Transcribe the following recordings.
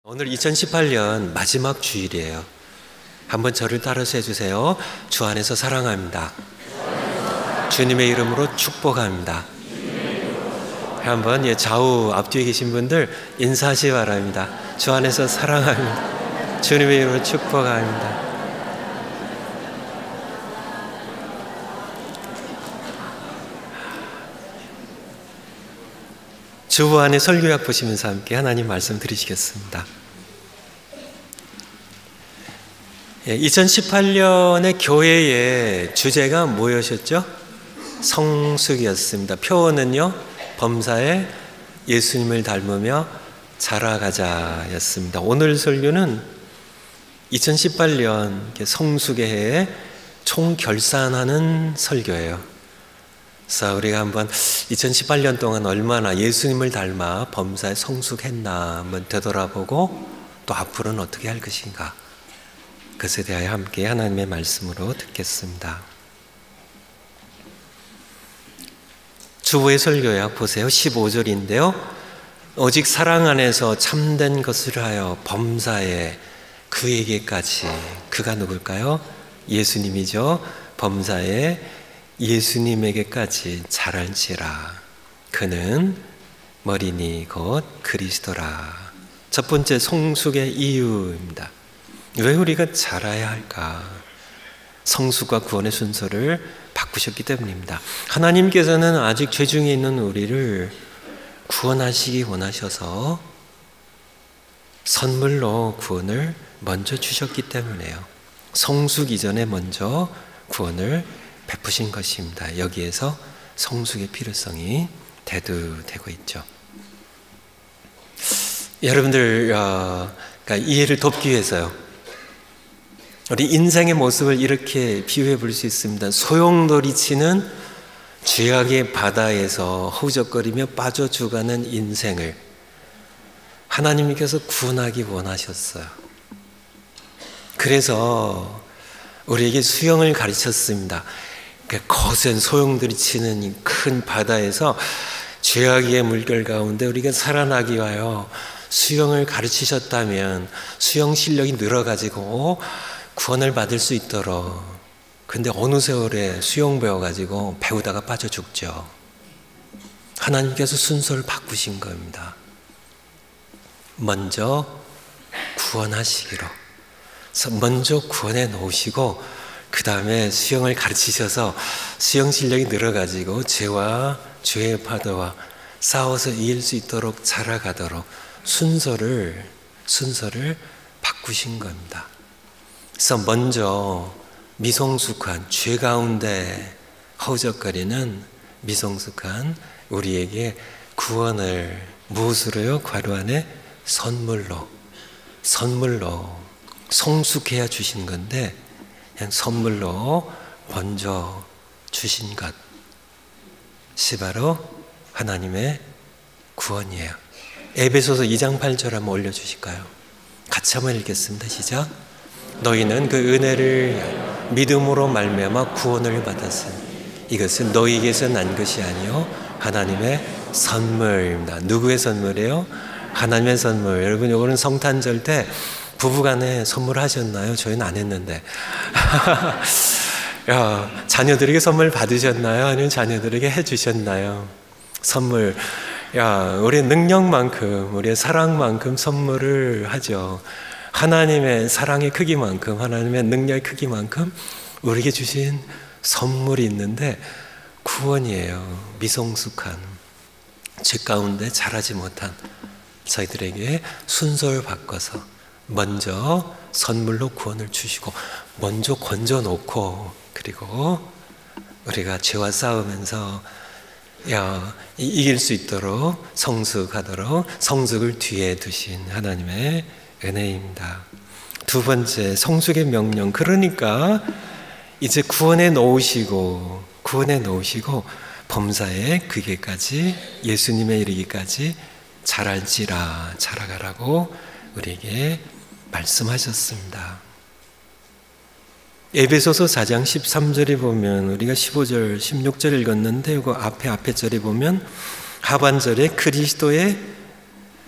오늘 2018년 마지막 주일이에요. 한번 저를 따라서 해주세요. 주 안에서 사랑합니다. 주님의 이름으로 축복합니다. 한번 좌우 앞뒤에 계신 분들 인사하시기 바랍니다. 주 안에서 사랑합니다. 주님의 이름으로 축복합니다. 주 안에 설교약 보시면서 함께 하나님 말씀 드리시겠습니다. 2018년의 교회의 주제가 뭐였죠? 성숙이었습니다. 표어는요, 범사에 예수님을 닮으며 자라가자 였습니다. 오늘 설교는 2018년 성숙의 해에 총결산하는 설교예요. 그래서 우리가 한번 2018년 동안 얼마나 예수님을 닮아 범사에 성숙했나 한번 되돌아보고 또 앞으로는 어떻게 할 것인가, 그것에 대하여 함께 하나님의 말씀으로 듣겠습니다. 주보의 설교약 보세요. 15절인데요. 오직 사랑 안에서 참된 것을 하여 범사에 그에게까지, 그가 누굴까요? 예수님이죠. 범사에 예수님에게까지 자랄지라. 그는 머리니 곧 그리스도라. 첫 번째 성숙의 이유입니다. 왜 우리가 자라야 할까? 성숙과 구원의 순서를 바꾸셨기 때문입니다. 하나님께서는 아직 죄 중에 있는 우리를 구원하시기 원하셔서 선물로 구원을 먼저 주셨기 때문에요. 성숙 이전에 먼저 구원을 베푸신 것입니다. 여기에서 성숙의 필요성이 대두되고 있죠. 여러분들 그러니까 이해를 돕기 위해서요, 우리 인생의 모습을 이렇게 비유해 볼 수 있습니다. 소용돌이 치는 죄악의 바다에서 허우적거리며 빠져 죽어가는 인생을 하나님께서 구원하기 원하셨어요. 그래서 우리에게 수영을 가르쳤습니다. 거센 소용돌이 치는 큰 바다에서 죄악의 물결 가운데 우리가 살아나기 위하여 수영을 가르치셨다면 수영 실력이 늘어가지고 구원을 받을 수 있도록. 근데 어느 세월에 수영 배워가지고 배우다가 빠져 죽죠. 하나님께서 순서를 바꾸신 겁니다. 먼저 구원하시기로. 먼저 구원해 놓으시고 그 다음에 수영을 가르치셔서 수영 실력이 늘어가지고 죄와 죄의 파도와 싸워서 이길 수 있도록 자라가도록 순서를 바꾸신 겁니다. 그래서 먼저 미성숙한 죄 가운데 허우적거리는 미성숙한 우리에게 구원을 무엇으로요? 괄호 안에 선물로 성숙해야 주신 건데 그냥 선물로 먼저 주신 것이 바로 하나님의 구원이에요. 에베소서 2장 8절 한번 올려주실까요? 같이 한번 읽겠습니다. 시작. 너희는 그 은혜를 믿음으로 말미암아 구원을 받았으니 이것은 너희에게서 난 것이 아니요 하나님의 선물입니다. 누구의 선물이에요? 하나님의 선물. 여러분, 이거는 성탄절 때 부부간에 선물하셨나요? 저희는 안 했는데. 자녀들에게 선물 받으셨나요? 아니면 자녀들에게 해주셨나요? 선물. 우리의 능력만큼, 우리의 사랑만큼 선물을 하죠. 하나님의 사랑의 크기만큼, 하나님의 능력의 크기만큼 우리에게 주신 선물이 있는데 구원이에요. 미성숙한, 죄 가운데 자라지 못한 저희들에게 순서를 바꿔서 먼저 선물로 구원을 주시고 먼저 건져놓고, 그리고 우리가 죄와 싸우면서 이길 수 있도록 성숙하도록 성숙을 뒤에 두신 하나님의 은혜입니다. 두 번째, 성숙의 명령. 그러니까 이제 구원해 놓으시고 범사에 그게까지 예수님에 이르기까지 자라가라고 우리에게 말씀하셨습니다. 에베소서 4장 13절에 보면 우리가 15절, 16절 읽었는데 이거 앞에 절에 보면 하반절에 그리스도의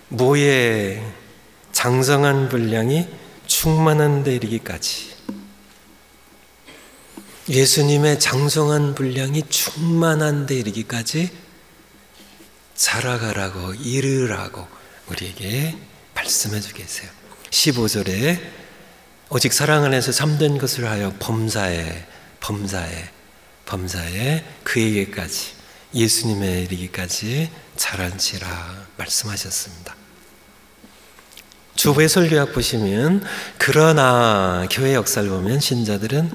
모에 장성한 분량이 충만한 데 이르기까지. 예수님의 장성한 분량이 충만한 데 이르기까지 자라가라고, 이르라고 우리에게 말씀해 주고 계세요. 15절에 오직 사랑 안에서 참된 것을 하여 범사에 그에게까지, 예수님에 이르기까지 자란지라 말씀하셨습니다. 주보의 설교학 보시면, 그러나 교회 역사를 보면 신자들은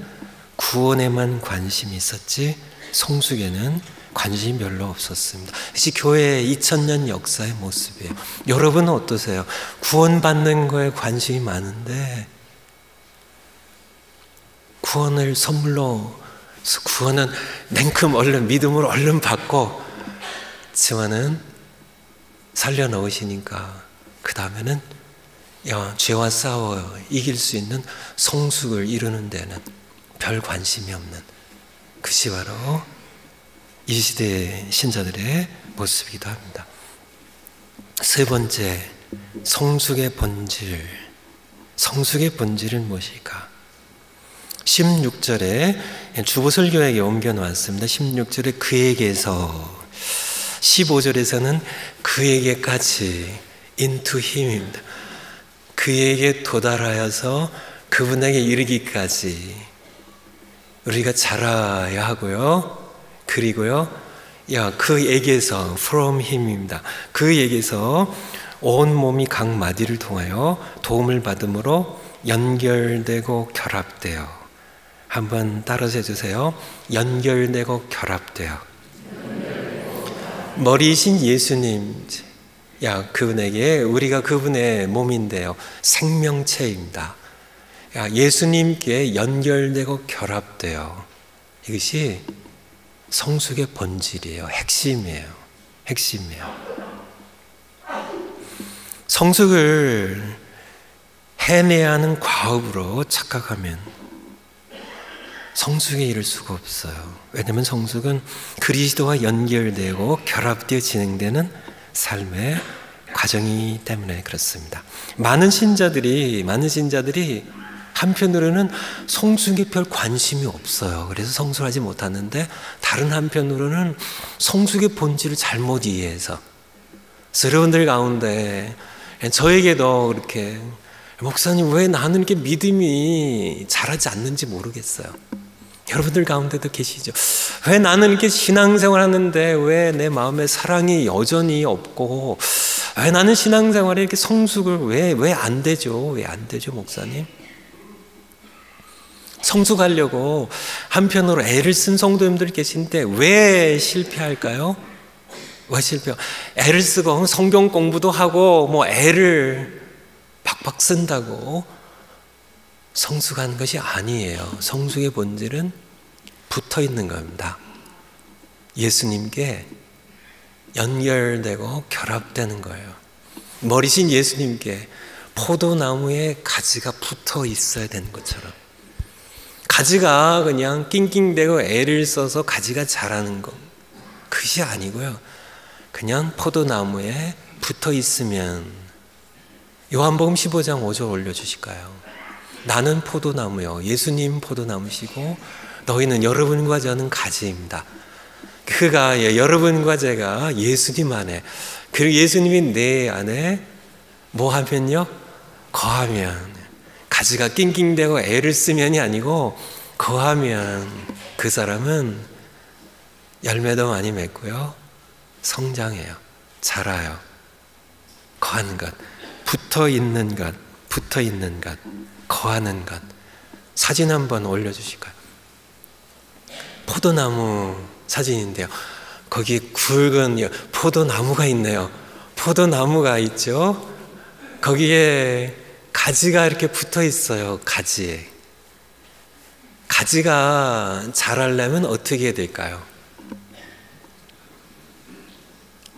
구원에만 관심이 있었지 성숙에는 관심이 별로 없었습니다. 이것이 교회의 2000년 역사의 모습이에요. 여러분은 어떠세요? 구원받는 거에 관심이 많은데, 구원을 선물로, 구원은 냉큼 얼른 믿음으로 얼른 받고, 지만은 살려놓으시니까 그 다음에는 죄와 싸워 이길 수 있는 성숙을 이루는 데는 별 관심이 없는, 그것이 바로 이 시대의 신자들의 모습이기도 합니다. 세 번째, 성숙의 본질. 성숙의 본질은 무엇일까? 16절에 주보설교에게 옮겨놓았습니다. 16절에 그에게서, 15절에서는 그에게까지, into him입니다. 그에게 도달하여서 그분에게 이르기까지 우리가 자라야 하고요. 그리고요, 그에게서, from him입니다. 그에게서 온 몸이 각 마디를 통하여 도움을 받음으로 연결되고 결합되어. 한번 따라서 해주세요. 연결되고 결합되어. 머리이신 예수님, 그분에게, 우리가 그분의 몸인데요, 생명체입니다. 예수님께 연결되고 결합되어. 이것이 성숙의 본질이에요. 핵심이에요. 성숙을 해내야 하는 과업으로 착각하면 성숙에 이를 수가 없어요. 왜냐하면 성숙은 그리스도와 연결되고 결합되어 진행되는 삶의 과정이기 때문에 그렇습니다. 많은 신자들이 한편으로는 성숙에 별 관심이 없어요. 그래서 성숙하지 못하는데, 다른 한편으로는 성숙의 본질을 잘못 이해해서, 여러분들 가운데 저에게도 그렇게, 목사님 왜 나는 이렇게 믿음이 자라지 않는지 모르겠어요. 여러분들 가운데도 계시죠? 왜 나는 이렇게 신앙생활 하는데 왜 내 마음에 사랑이 여전히 없고, 왜 나는 신앙생활에 이렇게 성숙을 왜 안 되죠? 왜 안 되죠, 목사님? 성숙하려고 한편으로 애를 쓴 성도님들 계신데 왜 실패할까요? 왜 실패해요? 애를 쓰고 성경 공부도 하고 뭐 애를 박박 쓴다고 성숙한 것이 아니에요. 성숙의 본질은 붙어 있는 겁니다. 예수님께 연결되고 결합되는 거예요. 머리신 예수님께 포도나무에 가지가 붙어 있어야 되는 것처럼, 가지가 그냥 낑낑대고 애를 써서 가지가 자라는 것, 그것이 아니고요. 그냥 포도나무에 붙어 있으면, 요한복음 15장 5절 올려주실까요? 나는 포도나무요, 예수님 포도나무시고 너희는, 여러분과 저는 가지입니다. 그가, 여러분과 제가 예수님 안에, 그리고 예수님이 내 안에 뭐 하면요? 거하면, 가지가 낑낑대고 애를 쓰면이 아니고 거하면 그 사람은 열매도 많이 맺고요, 성장해요, 자라요. 거하는 것, 붙어 있는 것, 거하는 것. 사진 한번 올려주실까요? 포도나무 사진인데요, 거기 굵은 포도나무가 있네요. 포도나무가 있죠. 거기에 가지가 이렇게 붙어 있어요. 가지가 자라려면 어떻게 해야 될까요?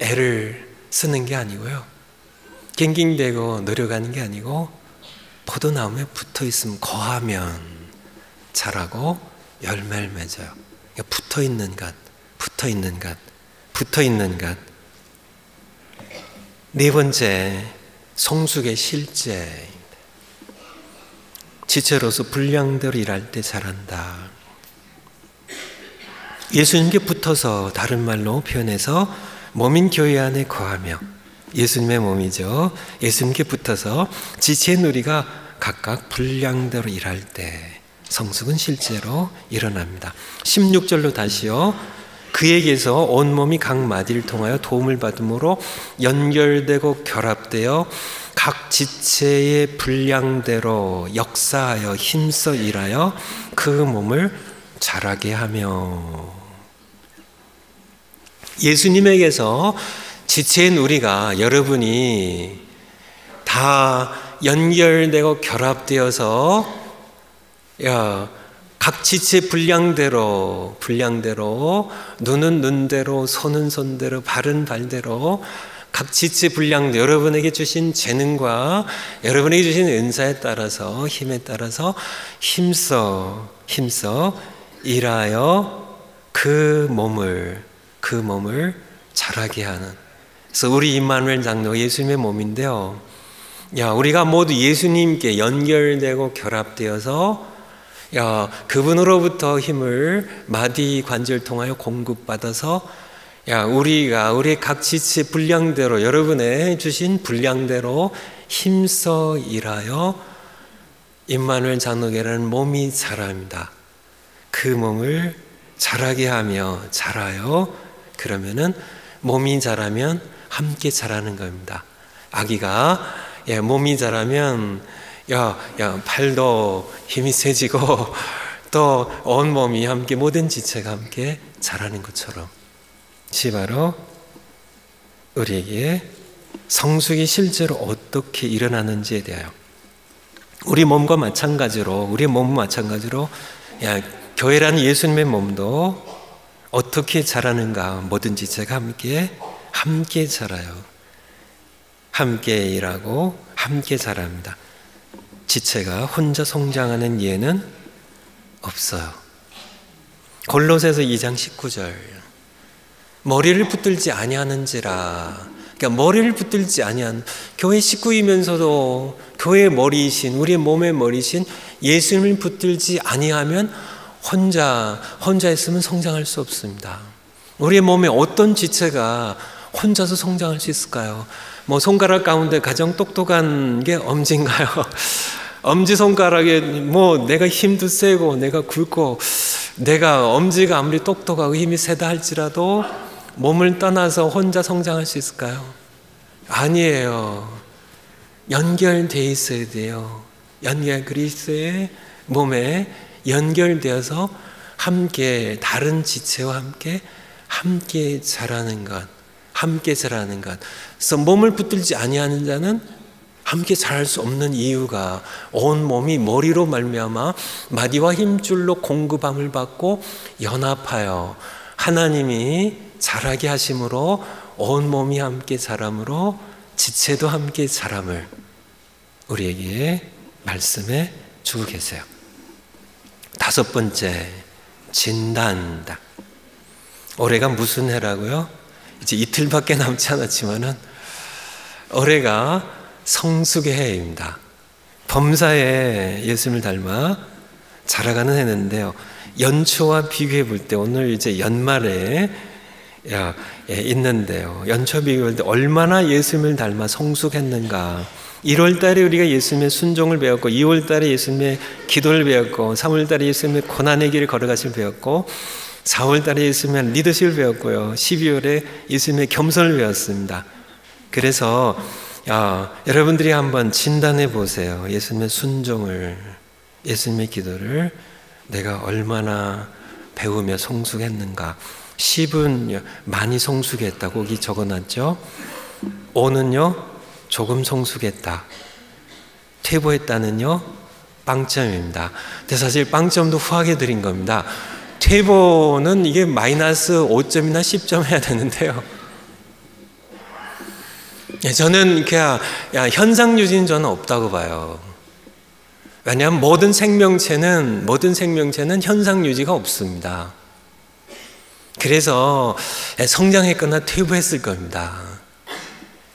애를 쓰는 게 아니고요, 낑낑대고 노력하는 게 아니고, 포도나무에 붙어 있으면, 거하면 자라고 열매를 맺어요. 붙어 있는 것. 네 번째, 성숙의 실제. 지체로서 분량대로 일할 때 잘한다. 예수님께 붙어서, 다른 말로 표현해서 몸인 교회 안에 거하며, 예수님의 몸이죠. 예수님께 붙어서 지체의 누리가 각각 분량대로 일할 때 성숙은 실제로 일어납니다. 16절로 다시요. 그에게서 온몸이 각 마디를 통하여 도움을 받음으로 연결되고 결합되어 각 지체의 분량대로 역사하여 힘써 일하여 그 몸을 자라게 하며. 예수님에게서 지체의 누리가, 여러분이 다 연결되고 결합되어서 각 지체 분량대로 눈은 눈대로, 손은 손대로, 발은 발대로 각 지체 분량, 여러분에게 주신 재능과 여러분에게 주신 은사에 따라서, 힘에 따라서 힘써 일하여 그 몸을 자라게 하는. 그래서 우리 임마누엘 장로 예수님의 몸인데요. 우리가 모두 예수님께 연결되고 결합되어서 그분으로부터 힘을 마디 관절 통하여 공급받아서 우리의 각 지체 분량대로, 여러분의 주신 분량대로 힘써 일하여 임마누엘 장로교회라는 몸이 자랍니다. 그 몸을 자라게 하며 자라요. 그러면은 몸이 자라면 함께 자라는 겁니다. 아기가 몸이 자라면 팔도 힘이 세지고 또 온몸이 함께, 모든 지체가 함께 자라는 것처럼, 바로 우리에게 성숙이 실제로 어떻게 일어나는지에 대하여, 우리 몸과 마찬가지로, 우리의 몸과 마찬가지로 교회라는 예수님의 몸도 어떻게 자라는가, 모든 지체가 함께 자라요. 함께 일하고 함께 자랍니다. 지체가 혼자 성장하는 예는 없어요. 골로새서 2장 19절. 머리를 붙들지 아니하는지라. 그러니까 머리를 붙들지 아니한, 교회 식구이면서도 교회의 머리이신, 우리의 몸의 머리이신 예수님을 붙들지 아니하면 혼자 있으면 성장할 수 없습니다. 우리의 몸에 어떤 지체가 혼자서 성장할 수 있을까요? 손가락 가운데 가장 똑똑한 게 엄지인가요? 엄지손가락에 내가 힘도 세고 내가 굵고 엄지가 아무리 똑똑하고 힘이 세다 할지라도 몸을 떠나서 혼자 성장할 수 있을까요? 아니에요. 연결되어 있어야 돼요. 그리스도의 몸에 연결되어서 함께, 다른 지체와 함께 자라는 것. 그래서 몸을 붙들지 아니하는 자는 함께 자랄 수 없는 이유가, 온 몸이 머리로 말미암아 마디와 힘줄로 공급함을 받고 연합하여 하나님이 자라게 하심으로 온 몸이 함께 자람으로 지체도 함께 자람을 우리에게 말씀해 주고 계세요. 5번째, 진단다. 올해가 무슨 해라고요? 이제 이틀밖에 남지 않았지만은 올해가 성숙의 해입니다. 범사에 예수님을 닮아 자라가는 해인데요. 연초와 비교해 볼 때, 오늘 이제 연말에 있는데요. 연초 비교할 때 얼마나 예수님을 닮아 성숙했는가. 1월 달에 우리가 예수님의 순종을 배웠고, 2월 달에 예수님의 기도를 배웠고, 3월 달에 예수님의 고난의 길을 걸어가심을 배웠고, 4월 달에 예수님의 리더십을 배웠고요. 12월에 예수님의 겸손을 배웠습니다. 그래서 여러분들이 한번 진단해 보세요. 예수님의 순종을, 예수님의 기도를 내가 얼마나 배우며 성숙했는가. 10은 많이 성숙했다고 여기 적어놨죠. 5는요 조금 성숙했다. 퇴보했다는요 빵점입니다. 근데 사실 빵점도 후하게 드린 겁니다. 퇴보는 이게 마이너스 5점이나 10점 해야 되는데요. 저는 그냥 현상 유지는 저는 없다고 봐요. 왜냐하면 모든 생명체는 현상 유지가 없습니다. 그래서 성장했거나 퇴보했을 겁니다.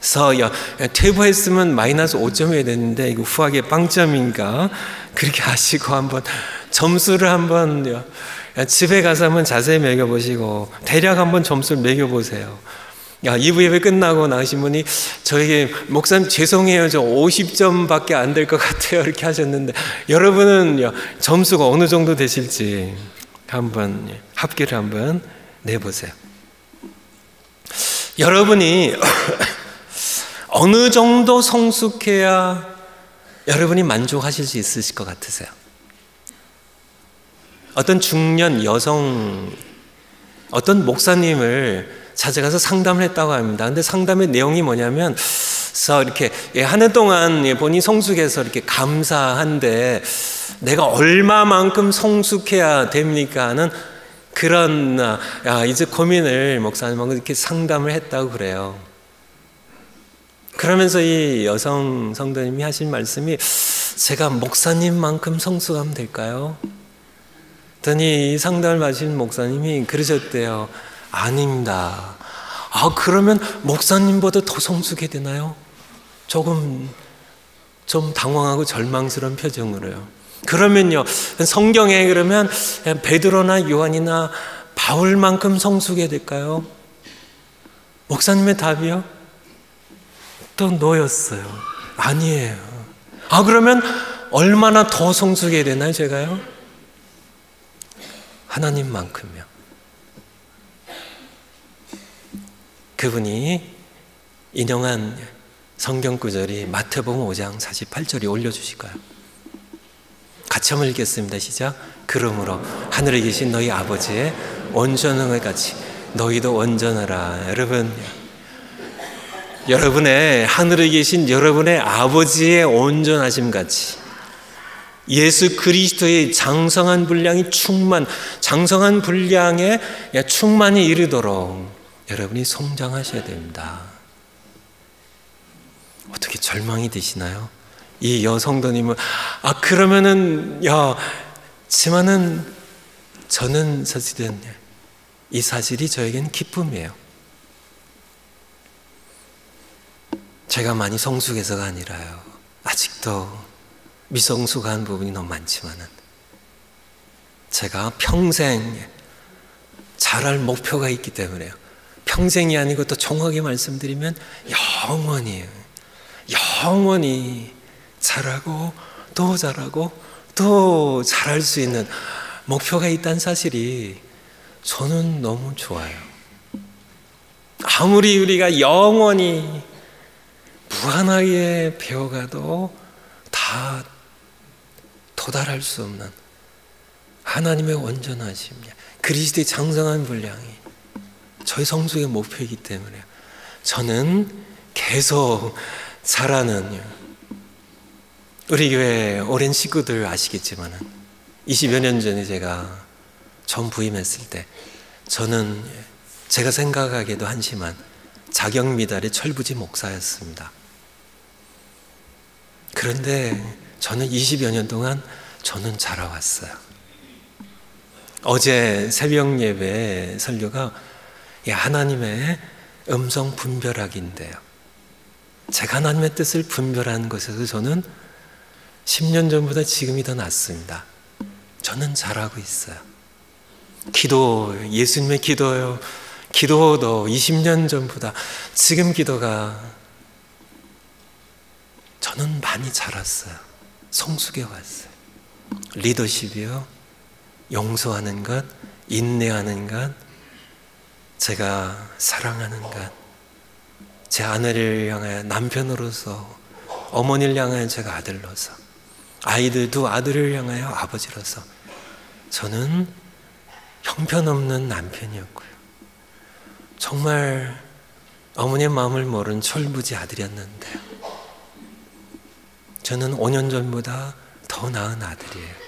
그래서 퇴보했으면 마이너스 5점이어야 되는데 이거 후하게 0점인가 그렇게 하시고 한번 점수를 한번 집에 가서 한번 자세히 매겨보시고 대략 한번 점수를 매겨보세요. 2부 예배 끝나고 나오신 분이 저에게 목사님 죄송해요, 저 50점밖에 안 될 것 같아요 이렇게 하셨는데, 여러분은 점수가 어느 정도 되실지 한번 합계를 한번 내보세요. 여러분이 어느 정도 성숙해야 여러분이 만족하실 수 있으실 것 같으세요? 어떤 중년 여성 어떤 목사님을 찾아가서 상담을 했다고 합니다. 근데 상담의 내용이 뭐냐면, 그래서 이렇게 한 해 동안 본인이 성숙해서 이렇게 감사한데 내가 얼마만큼 성숙해야 됩니까 하는 그런 이제 고민을 목사님하고 이렇게 상담을 했다고 그래요. 그러면서 이 여성 성도님이 하신 말씀이, 제가 목사님만큼 성숙하면 될까요? 그랬더니 이 상담을 받으신 목사님이 그러셨대요. 아닙니다. 그러면 목사님보다 더 성숙해야 되나요? 조금 좀 당황하고 절망스러운 표정으로요. 그러면요, 성경에 그러면 베드로나 요한이나 바울만큼 성숙해야 될까요? 목사님의 답이요? 또 너였어요. 아니에요. 그러면 얼마나 더 성숙해야 되나요, 제가요? 하나님만큼요. 그분이 인용한 성경 구절이 마태복음 5장 48절이 올려주실까요? 같이 한번 읽겠습니다. 시작. 그러므로 하늘에 계신 너희 아버지의 온전함을 같이 너희도 온전하라. 여러분의 하늘에 계신 여러분의 아버지의 온전하심 같이 예수 그리스도의 장성한 분량이 장성한 분량에 충만히 이르도록 여러분이 성장하셔야 됩니다. 어떻게 절망이 되시나요? 이 여성도님은 그러면은 지만은 저는 사실은 이 사실이 저에겐 기쁨이에요. 제가 많이 성숙해서가 아니라요, 아직도 미성숙한 부분이 너무 많지만은 제가 평생 잘할 목표가 있기 때문에요. 평생이 아니고 또 정확히 말씀드리면 영원히 잘하고 또 잘하고 또 잘할 수 있는 목표가 있다는 사실이 저는 너무 좋아요. 아무리 우리가 영원히 무한하게 배워가도 다 도달할 수 없는 하나님의 온전하심, 그리스도의 장성한 분량이 저희 성숙의 목표이기 때문에 저는 계속 자라는, 우리 교회 오랜 식구들 아시겠지만 20여 년 전에 제가 처음 부임했을 때 저는 제가 생각하기에도 한심한 자경미달의 철부지 목사였습니다. 그런데 저는 20여 년 동안 저는 자라왔어요. 어제 새벽 예배 설교가 하나님의 음성 분별하기인데요, 제가 하나님의 뜻을 분별하는 것에서 저는 10년 전보다 지금이 더 낫습니다. 저는 잘하고 있어요. 예수님의 기도도 20년 전보다 지금 기도가 저는 많이 자랐어요. 성숙해 왔어요. 리더십이요, 용서하는 것, 인내하는 것, 제가 사랑하는 것, 제 아내를 향하여 남편으로서, 어머니를 향하여 제가 아들로서, 두 아들을 향하여 아버지로서 저는 형편없는 남편이었고요, 정말 어머니의 마음을 모른 철부지 아들이었는데요, 저는 5년 전보다 더 나은 아들이에요.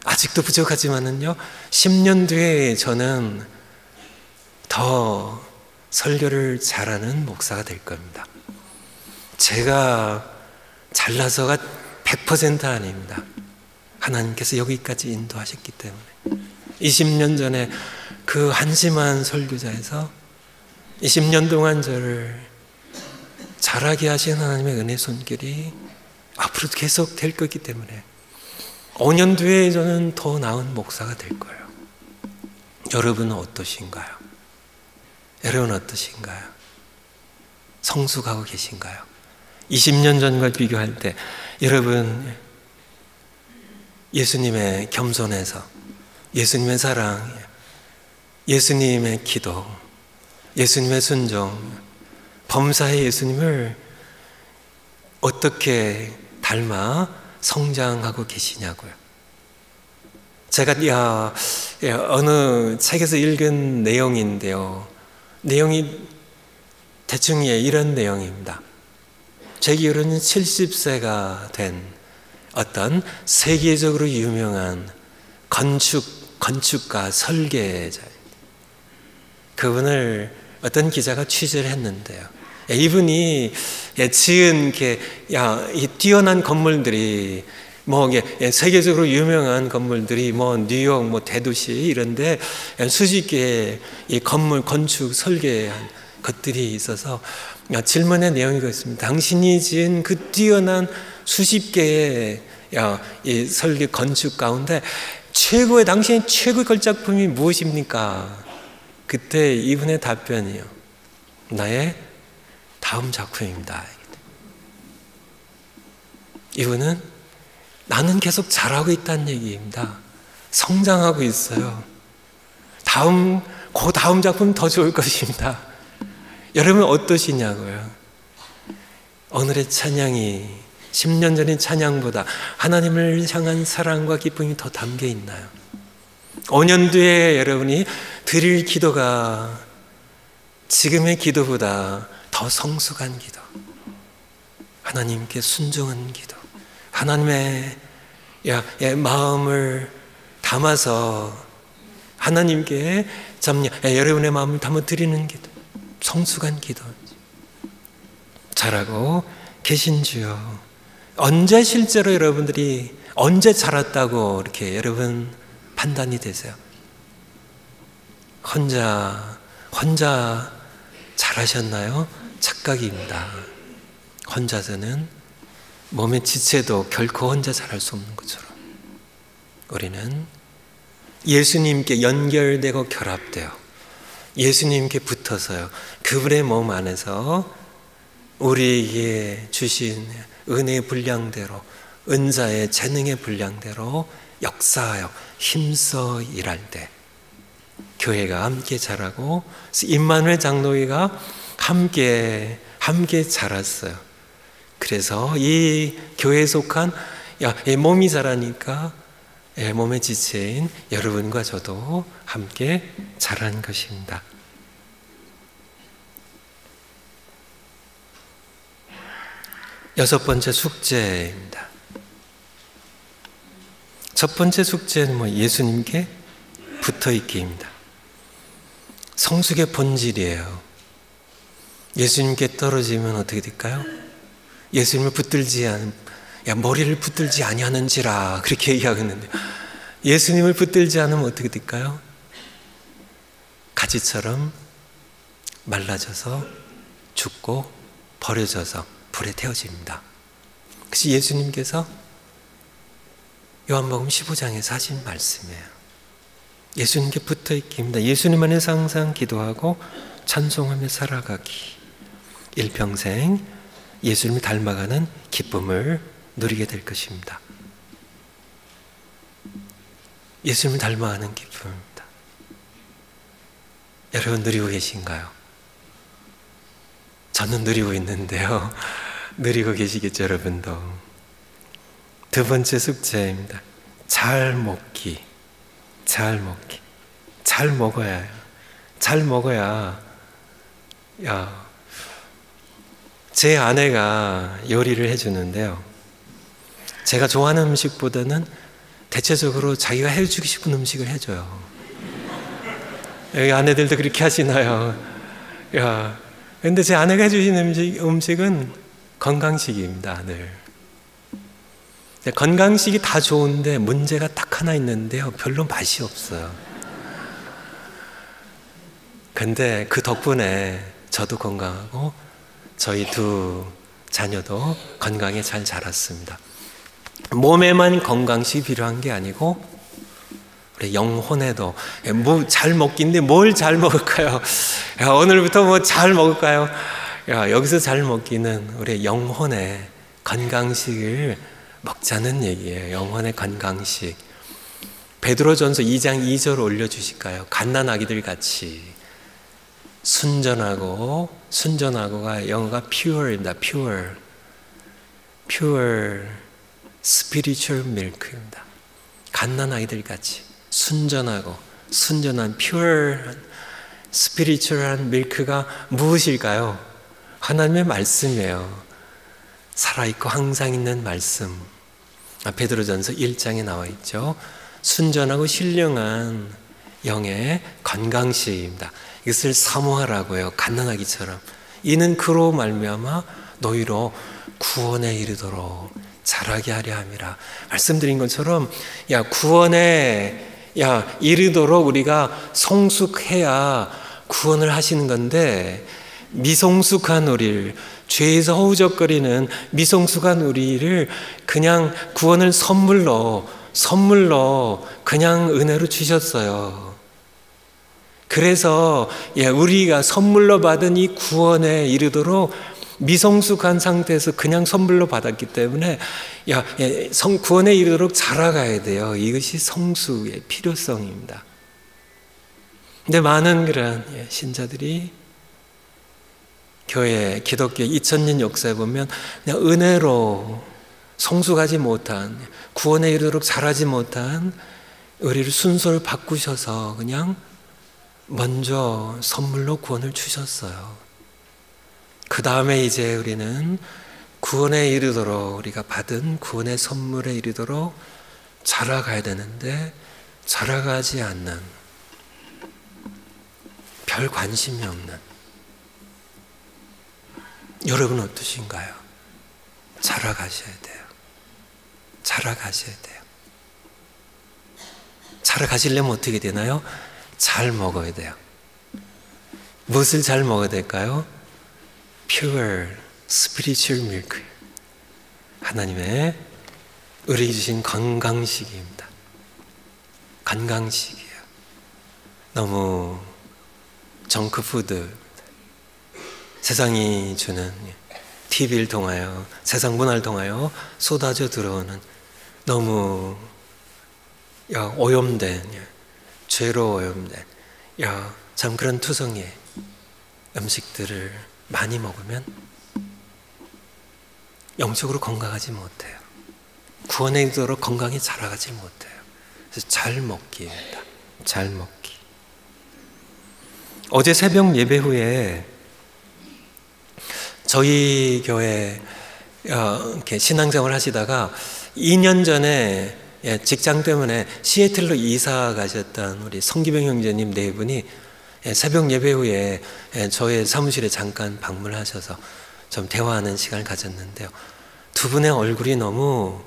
아직도 부족하지만은요, 10년 뒤에 저는 더 설교를 잘하는 목사가 될 겁니다. 제가 잘나서가 100% 아닙니다. 하나님께서 여기까지 인도하셨기 때문에 20년 전에 그 한심한 설교자에서 20년 동안 저를 자라게 하신 하나님의 은혜 손길이 앞으로도 계속 될 거기 때문에 5년 뒤에 저는 더 나은 목사가 될 거예요. 여러분은 어떠신가요? 여러분은 어떠신가요? 성숙하고 계신가요? 20년 전과 비교할 때 여러분 예수님의 겸손해서, 예수님의 사랑, 예수님의 기도, 예수님의 순종, 범사의 예수님을 어떻게 닮아 성장하고 계시냐고요. 제가 어느 책에서 읽은 내용인데요, 내용이 대충 이런 내용입니다. 제 기억으로는 70세가 된 어떤 세계적으로 유명한 건축가, 설계자입니다. 그분을 어떤 기자가 취재를 했는데요, 이분이 지은 이 뛰어난 건물들이 세계적으로 유명한 건물들이 뉴욕, 대도시 이런데 수십 개의 이 건물 건축 설계한 것들이 있어서 질문의 내용이 그렇습니다. 당신이 지은 그 뛰어난 수십 개의 이 설계 건축 가운데 당신의 최고의 걸작품이 무엇입니까? 그때 이분의 답변이요, 나의 다음 작품입니다. 이분은 나는 계속 자라고 있다는 얘기입니다. 성장하고 있어요. 그 다음 작품 더 좋을 것입니다. 여러분 어떠시냐고요? 오늘의 찬양이 10년 전의 찬양보다 하나님을 향한 사랑과 기쁨이 더 담겨 있나요? 5년 뒤에 여러분이 드릴 기도가 지금의 기도보다 더 성숙한 기도, 하나님께 순종한 기도, 하나님의 마음을 담아서 하나님께 여러분의 마음을 담아 드리는 기도, 성숙한 기도 잘하고 계신지요? 언제 실제로 여러분들이 언제 자랐다고 이렇게 여러분 판단이 되세요? 혼자 잘하셨나요? 착각입니다. 혼자서는 몸의 지체도 결코 혼자 잘할 수 없는 것처럼 우리는 예수님께 연결되고 결합되어 예수님께 붙어서요, 그분의 몸 안에서 우리에게 주신 은혜의 분량대로, 은사의 재능의 분량대로 역사하여 힘써 일할 때 교회가 함께 자라고, 임마누엘 장로회가 함께 자랐어요. 그래서 이 교회에 속한 몸이 자라니까 몸의 지체인 여러분과 저도 함께 자란 것입니다. 여섯 번째 숙제입니다. 첫 번째 숙제는 예수님께 붙어있기입니다. 성숙의 본질이에요. 예수님께 떨어지면 어떻게 될까요? 예수님을 머리를 붙들지 아니하는지라 그렇게 얘기하겠는데, 예수님을 붙들지 않으면 어떻게 될까요? 가지처럼 말라져서 죽고 버려져서 불에 태워집니다. 그래서 예수님께서 요한복음 15장에서 하신 말씀이에요. 예수님께 붙어있기입니다. 예수님 안에서 항상 기도하고 찬송하며 살아가기, 일평생 예수님을 닮아가는 기쁨을 누리게 될 것입니다. 예수님을 닮아가는 기쁨입니다. 여러분 누리고 계신가요? 저는 누리고 있는데요, 누리고 계시겠죠 여러분도. 두 번째 숙제입니다. 잘 먹기. 잘 먹어야 해요. 잘 먹어야, 제 아내가 요리를 해주는데요, 제가 좋아하는 음식보다는 대체적으로 자기가 해주고 싶은 음식을 해줘요. 여기 아내들도 그렇게 하시나요? 근데 제 아내가 해주시는 음식은 건강식입니다. 늘 건강식이 다 좋은데 문제가 딱 하나 있는데요, 별로 맛이 없어요. 근데 그 덕분에 저도 건강하고 저희 두 자녀도 건강에 잘 자랐습니다. 몸에만 건강식이 필요한 게 아니고 우리 영혼에도 뭐 잘 먹기인데 뭘 잘 먹을까요? 야, 오늘부터 뭐 잘 먹을까요? 야, 여기서 잘 먹기는 우리 영혼의 건강식을 먹자는 얘기예요. 영혼의 건강식. 베드로전서 2장 2절 올려주실까요? 갓난아기들 같이 순전하고가 영어가 pure입니다. pure spiritual milk입니다. 갓난아기들 같이 순전한 pure한 spiritual한 milk가 무엇일까요? 하나님의 말씀이에요. 살아있고 항상 있는 말씀. 베드로전서 1장에 나와 있죠. 순전하고 신령한 영의 건강식입니다. 이것을 사모하라고요. 갓난아기처럼. 이는 그로 말미암아 너희로 구원에 이르도록 자라게 하려 함이라. 말씀드린 것처럼 구원에 이르도록 우리가 성숙해야 구원을 하시는 건데, 미성숙한 우리를, 죄에서 허우적거리는 미성숙한 우리를 그냥 구원을 선물로 그냥 은혜로 주셨어요. 그래서 우리가 선물로 받은 이 구원에 이르도록 미성숙한 상태에서 그냥 선물로 받았기 때문에 구원에 이르도록 자라가야 돼요. 이것이 성숙의 필요성입니다. 근데 많은 그런 신자들이 교회, 기독교 2000년 역사에 보면 그냥 은혜로 성숙하지 못한, 구원에 이르도록 자라지 못한 우리를 순서를 바꾸셔서 그냥 먼저 선물로 구원을 주셨어요. 그 다음에 이제 우리는 구원에 이르도록, 우리가 받은 구원의 선물에 이르도록 자라가야 되는데, 자라가지 않는, 별 관심이 없는, 여러분 어떠신가요? 자라가셔야 돼요. 자라가셔야 돼요. 자라가시려면 어떻게 되나요? 잘 먹어야 돼요. 무엇을 잘 먹어야 될까요? Pure spiritual milk. 하나님의 우리에게 주신 건강식입니다. 건강식이에요. 너무 정크푸드, 세상이 주는, TV를 통하여, 세상 문화를 통하여 쏟아져 들어오는 너무 오염된, 죄로 오염된 참 그런 투성이의 음식들을 많이 먹으면 영적으로 건강하지 못해요. 구원에 이르도록 건강히 자라가지 못해요. 그래서 잘 먹기입니다. 잘 먹기. 어제 새벽 예배 후에 저희 교회 이렇게 신앙생활 하시다가 2년 전에 직장 때문에 시애틀로 이사 가셨던 우리 성기병 형제님 네 분이 새벽 예배 후에 저의 사무실에 잠깐 방문하셔서 좀 대화하는 시간을 가졌는데요. 두 분의 얼굴이 너무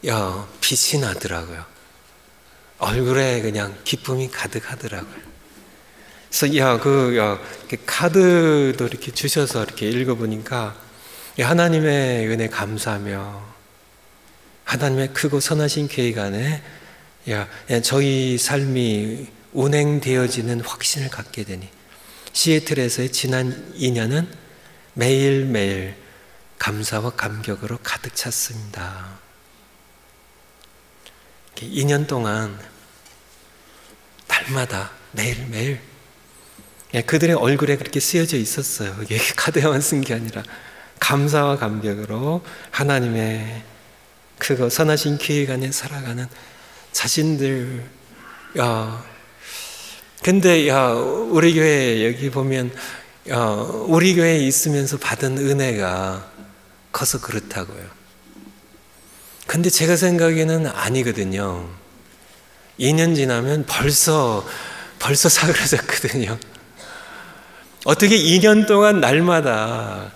빛이 나더라고요. 얼굴에 그냥 기쁨이 가득하더라고요. 그래서 카드도 이렇게 주셔서 이렇게 읽어보니까 하나님의 은혜 감사하며 하나님의 크고 선하신 계획 안에 저희 삶이 운행되어지는 확신을 갖게 되니 시애틀에서의 지난 2년은 매일매일 감사와 감격으로 가득 찼습니다. 2년 동안 날마다 매일매일 그들의 얼굴에 그렇게 쓰여져 있었어요. 이게 카드에만 쓴 게 아니라 감사와 감격으로 하나님의 크고 선하신 계획 안에 살아가는 자신들. 근데 우리 교회 여기 보면 우리 교회에 있으면서 받은 은혜가 커서 그렇다고요. 근데 제가 생각에는 아니거든요. 2년 지나면 벌써 사그라졌거든요. 어떻게 2년 동안 날마다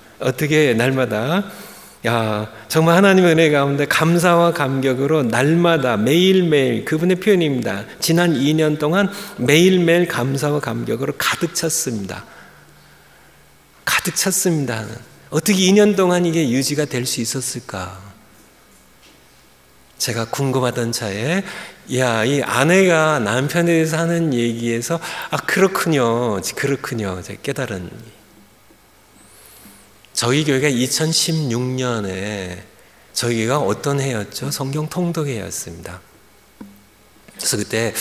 정말 하나님의 은혜 가운데 감사와 감격으로 날마다 매일매일, 그분의 표현입니다. 지난 2년 동안 매일매일 감사와 감격으로 가득 찼습니다. 가득 찼습니다. 어떻게 2년 동안 이게 유지가 될 수 있었을까? 제가 궁금하던 차에 이 아내가 남편에 대해서 하는 얘기에서 그렇군요 제가 깨달은. 저희 교회가 2016년에 저희 교회가 어떤 해였죠? 성경 통독회였습니다. 그래서 그때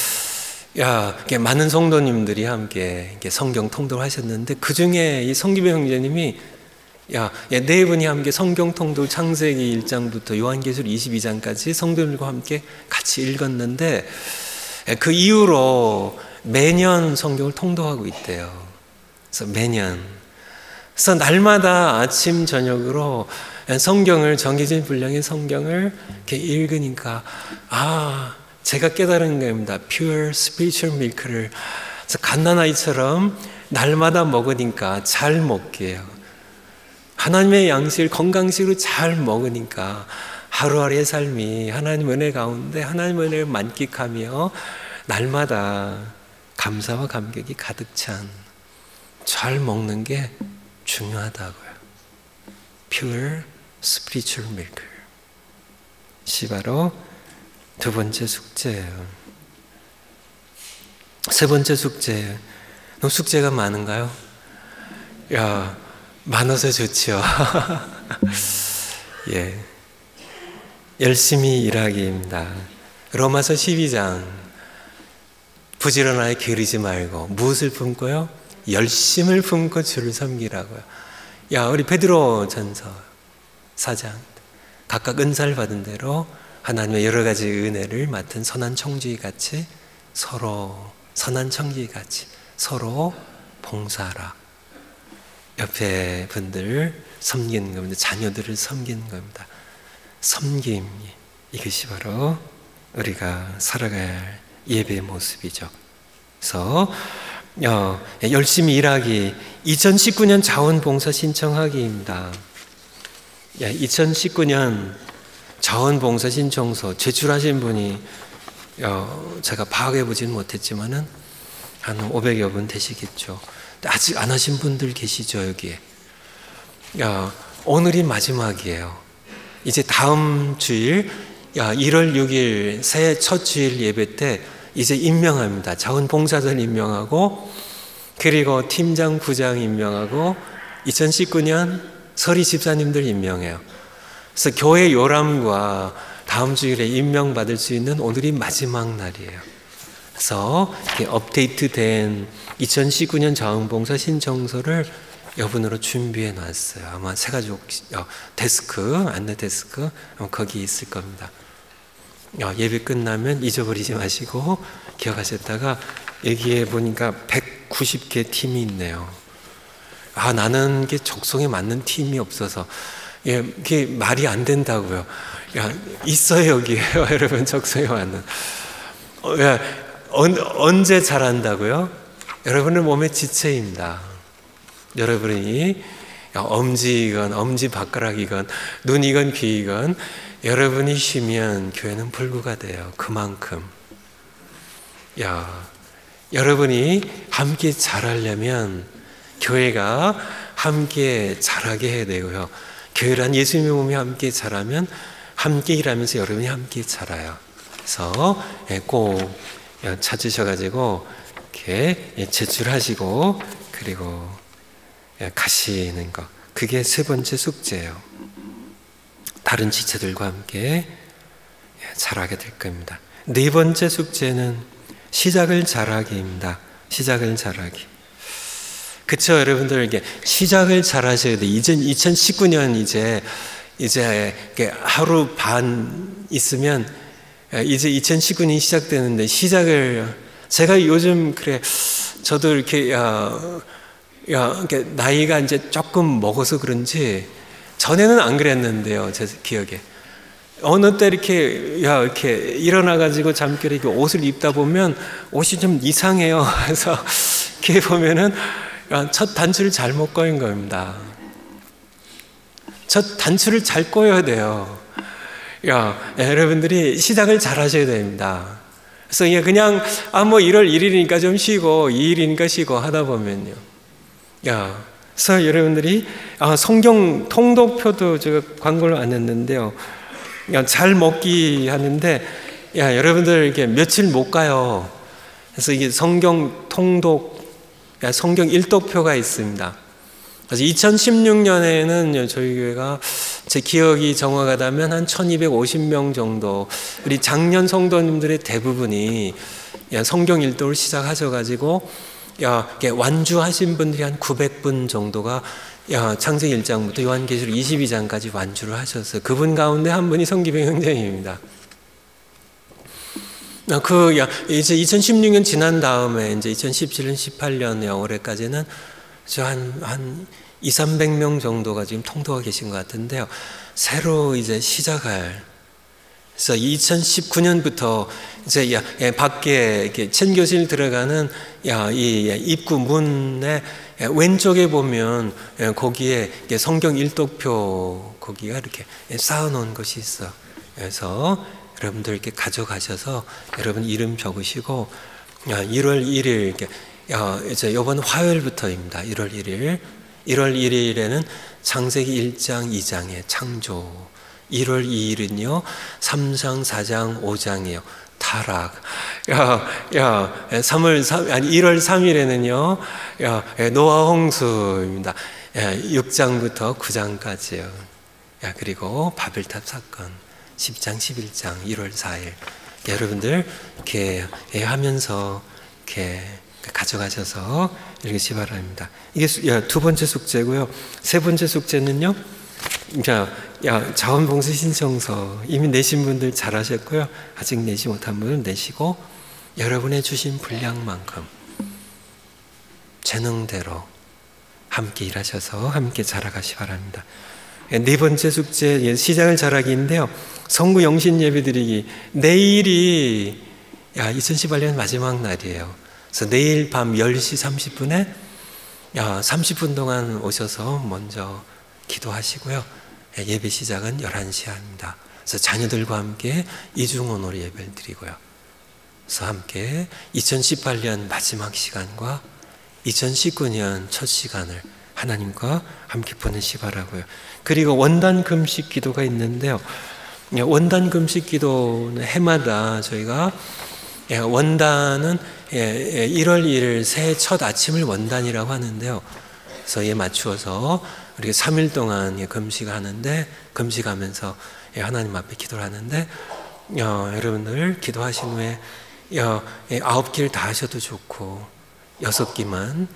많은 성도님들이 함께 성경 통독을 하셨는데, 그 중에 이 성기배 형제님이 네 분이 함께 성경 통독 창세기 1장부터 요한계시록 22장까지 성도들과 함께 같이 읽었는데, 그 이후로 매년 성경을 통독하고 있대요. 그래서 매년, 그래서 날마다 아침 저녁으로 성경을, 정해진 분량의 성경을 이렇게 읽으니까 제가 깨달은 겁니다. Pure spiritual milk를 갓난아이처럼 날마다 먹으니까 잘 먹게 해요. 하나님의 양식을 건강식으로 잘 먹으니까 하루하루의 삶이 하나님의 은혜 가운데 하나님의 은혜를 만끽하며 날마다 감사와 감격이 가득 찬, 잘 먹는 게 중요하다고요. Pure spiritual milk. 이 바로 두 번째 숙제예요. 세 번째 숙제. 너무 숙제가 많은가요? 많아서 좋죠. 예. 열심히 일하기입니다. 로마서 12장. 부지런하게 게으르지 말고 무엇을 품고요? 열심을 품고 주를 섬기라고요. 우리 베드로 전서 4장. 각각 은사를 받은 대로 하나님의 여러 가지 은혜를 맡은 선한 청지기같이 서로 봉사하라. 옆에 분들 섬기는 겁니다. 자녀들을 섬기는 겁니다. 섬김, 이것이 바로 우리가 살아가야 할 예배의 모습이죠. 그래서 열심히 일하기, 2019년 자원봉사 신청하기입니다. 2019년 자원봉사 신청서 제출하신 분이 제가 파악해 보지는 못했지만은 한 500여 분 되시겠죠. 아직 안 하신 분들 계시죠, 여기에. 오늘이 마지막이에요. 이제 다음 주일 1월 6일 새해 첫 주일 예배 때 이제 임명합니다. 자원봉사들 임명하고, 그리고 팀장, 부장 임명하고, 2019년 서리 집사님들 임명해요. 그래서 교회 요람과 다음 주일에 임명받을 수 있는 오늘이 마지막 날이에요. 그래서 이렇게 업데이트된 2019년 자원봉사 신청서를 여분으로 준비해 놨어요. 아마 새가족 데스크, 안내 데스크 거기 있을 겁니다. 예배 끝나면 잊어버리지 마시고 기억하셨다가, 여기에 보니까 190개 팀이 있네요. 나는 게 적성에 맞는 팀이 없어서 이게 말이 안 된다고요. 있어요, 여기에. 여러분, 적성에 맞는. 언제 잘한다고요? 여러분의 몸의 지체입니다. 여러분이 엄지이건 엄지발가락이건 눈이건 귀이건 여러분이 쉬면 교회는 불구가 돼요. 그만큼. 여러분이 함께 잘하려면 교회가 함께 잘하게 해야 되고요. 교회란 예수님의 몸이 함께 잘하면 함께 일하면서 여러분이 함께 잘해요. 그래서 꼭 찾으셔가지고 이렇게 제출하시고 그리고 가시는 것, 그게 세 번째 숙제예요. 다른 지체들과 함께 잘하게 될 겁니다. 네 번째 숙제는 시작을 잘하기입니다. 시작을 잘하기. 그쵸, 여러분들, 이게 시작을 잘하셔야 돼요. 2019년 이제 하루 반 있으면 이제 2019년이 시작되는데, 시작을, 제가 요즘 저도 이렇게 나이가 이제 조금 먹어서 그런지 전에는 안 그랬는데요, 제 기억에. 어느 때 이렇게 일어나가지고 잠결에 이렇게 옷을 입다 보면 옷이 좀 이상해요. 그래서 이렇게 보면은 첫 단추를 잘못 꺼인 겁니다. 첫 단추를 잘 꺼야 돼요. 여러분들이 시작을 잘 하셔야 됩니다. 그래서 그냥 1월 1일이니까 좀 쉬고 2일이니까 쉬고 하다 보면요. 그래서 여러분들이 성경 통독표도 제가 광고를 안 했는데요. 잘 먹기 하는데 여러분들 이렇게 며칠 못 가요. 그래서 이게 성경 통독, 성경 일독표가 있습니다. 그래서 2016년에는 저희 교회가 제 기억이 정확하다면 한 1250명 정도, 우리 작년 성도님들의 대부분이 성경 일독을 시작하셔가지고 완주하신 분들이 한 900분 정도가 창세기 1장부터 요한계시록 22장까지 완주를 하셨어요. 그분 가운데 한 분이 성기병 형제님입니다. 이제 2016년 지난 다음에 이제 2017년, 18년 올해까지는 한 200~300명 정도가 지금 통도가 계신 것 같은데요. 새로 이제 시작할, 그래서 2019년부터 이제 밖에 이렇게 천교실 들어가는 이 입구 문에 왼쪽에 보면 거기에 성경 일독표 거기가 이렇게 쌓아놓은 것이 있어. 그래서 여러분들 이렇게 가져가셔서 여러분 이름 적으시고 1월 1일 이렇게 이제 이번 화요일부터입니다. 1월 1일에는 창세기 1장, 2장의 창조. 1월 2일은요 3장, 4장, 5장이에요. 타락. 1월 3일에는요 노아 홍수입니다. 6장부터 9장까지요. 그리고 바벨탑 사건 10장, 11장, 1월 4일. 여러분들 이렇게 하면서 이렇게 가져가셔서 읽으시 바랍니다. 이게 두 번째 숙제고요. 세 번째 숙제는요. 자원봉사 신청서 이미 내신 분들 잘하셨고요. 아직 내지 못한 분은 내시고 여러분의 주신 분량만큼 재능대로 함께 일하셔서 함께 자라가시 바랍니다. 네 번째 숙제 시작을 잘하기인데요. 성구 영신 예배 드리기. 내일이 2018년 마지막 날이에요. 그래서 내일 밤 10시 30분에 30분 동안 오셔서 먼저 기도하시고요. 예배 시작은 11시에 합니다. 그래서 자녀들과 함께 이중언어로 예배를 드리고요. 그래서 함께 2018년 마지막 시간과 2019년 첫 시간을 하나님과 함께 보내시 바라고요. 그리고 원단 금식 기도가 있는데요. 원단 금식 기도는 해마다 저희가 원단은 1월 1일 새해 첫 아침을 원단이라고 하는데요. 그래서 이에 맞추어서 우리가 3일 동안 금식하는데 금식하면서 하나님 앞에 기도를 하는데 여러분들 기도하신 후에 9끼를 다 하셔도 좋고 6끼만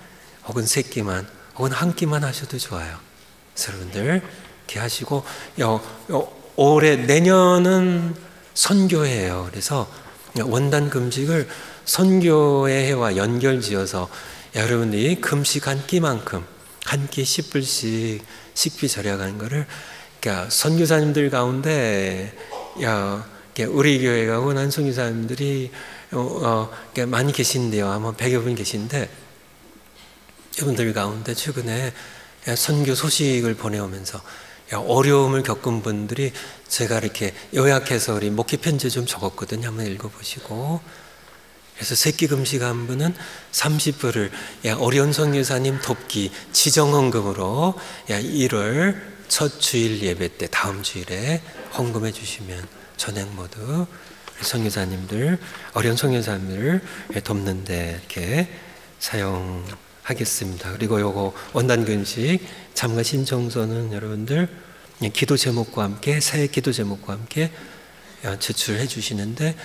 혹은 3끼만 혹은 1끼만 하셔도 좋아요. 그래서 여러분들 이렇게 하시고 올해 내년은 선교회예요. 그래서 원단 금식을 선교의 해와 연결지어서 여러분들이 금식 한 끼만큼 한 끼 10불씩 식비 절약하는 거를 그러니까 선교사님들 가운데 우리 교회가 원한 선교사님들이 많이 계신데요. 아마 100여 분 계신데 이분들 가운데 최근에 선교 소식을 보내오면서 어려움을 겪은 분들이 제가 이렇게 요약해서 우리 목회 편지 좀 적었거든요. 한번 읽어보시고. 그래서 새끼 금식한 분은 30불을 어려운 선교사님 돕기 지정헌금으로 1월 첫 주일 예배 때 다음 주일에 헌금해 주시면 전액 모두 선교사님들 어려운 선교사님들 돕는데 이렇게 사용하겠습니다. 그리고 요거 원단 금식 참가 신청서는 여러분들 기도 제목과 함께 새해 기도 제목과 함께 제출해 주시는데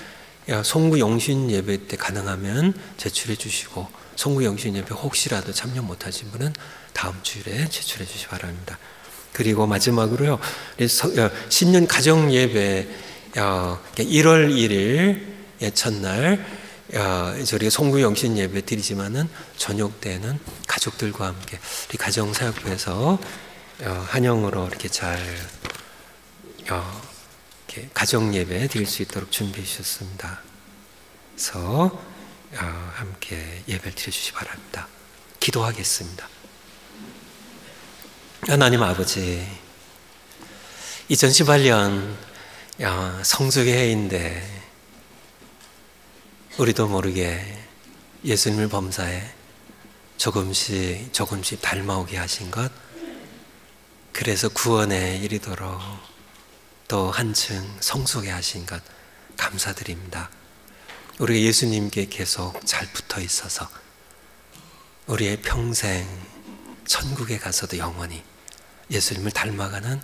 송구 영신 예배 때 가능하면 제출해 주시고 송구 영신 예배 혹시라도 참여 못하신 분은 다음 주일에 제출해 주시기 바랍니다. 그리고 마지막으로요 신년 가정 예배 1월 1일 첫날 우리가 송구 영신 예배 드리지만은 저녁 때는 가족들과 함께 우리 가정사역부에서 한영으로 이렇게 잘 이렇게 가정 예배 드릴 수 있도록 준비해 주셨습니다. 그래서 함께 예배를 드려주시기 바랍니다. 기도하겠습니다. 하나님 아버지, 2018년 성숙의 해인데 우리도 모르게 예수님을 범사해 조금씩 조금씩 닮아오게 하신 것, 그래서 구원에 이르도록 또 한층 성숙해 하신 것 감사드립니다. 우리가 예수님께 계속 잘 붙어 있어서 우리의 평생 천국에 가서도 영원히 예수님을 닮아가는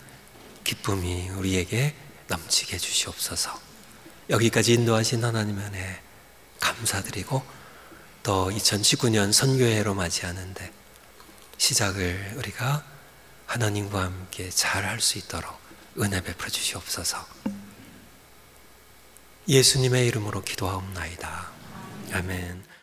기쁨이 우리에게 넘치게 해주시옵소서. 여기까지 인도하신 하나님의 은혜 감사드리고, 또 2019년 선교회로 맞이하는데 시작을 우리가 하나님과 함께 잘 할 수 있도록 은혜 베풀어 주시옵소서. 예수님의 이름으로 기도하옵나이다. 아멘.